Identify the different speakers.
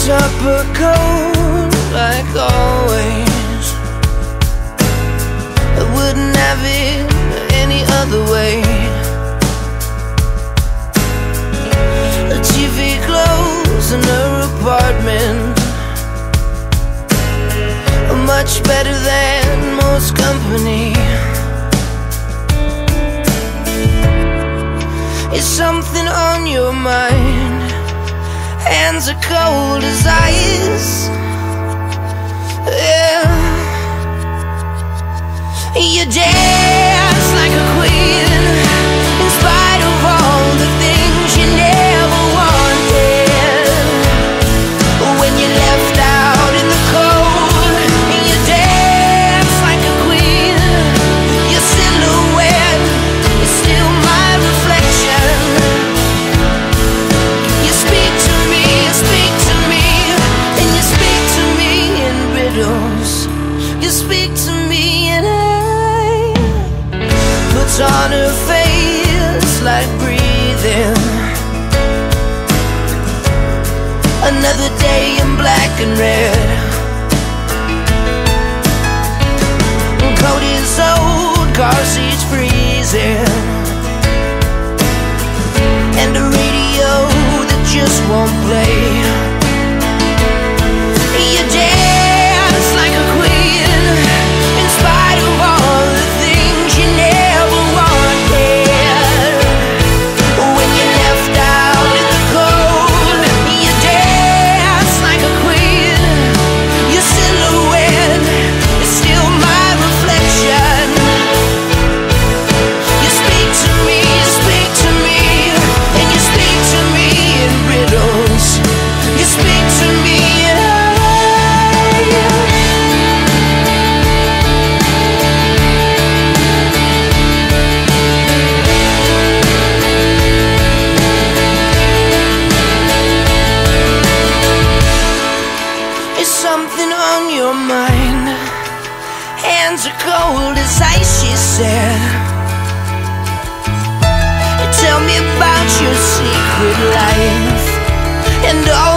Speaker 1: supper cold like always. I wouldn't have it any other way. The TV closed in her apartment, much better than most company. Is something on your mind? Hands are cold as ice. Yeah. You dance like a queen, in spite of all the things you never wanted. When you're left out in the cold, you dance like a queen. Your silhouette is still my reflection. You speak to me, and you speak to me in riddles. You speak to me and I puts on her face like breathing. Another day in black and red. Coat is old, car seats freezing, and a radio that just won't play. You dance like a queen, in spite of all the things you never wanted. When you're left out in the cold, you dance like a queen. Your silhouette is still my reflection. You speak to me, and you speak to me in riddles. You speak to me and is something on your mind? Hands are cold as ice, she said. Tell me about your secret life and all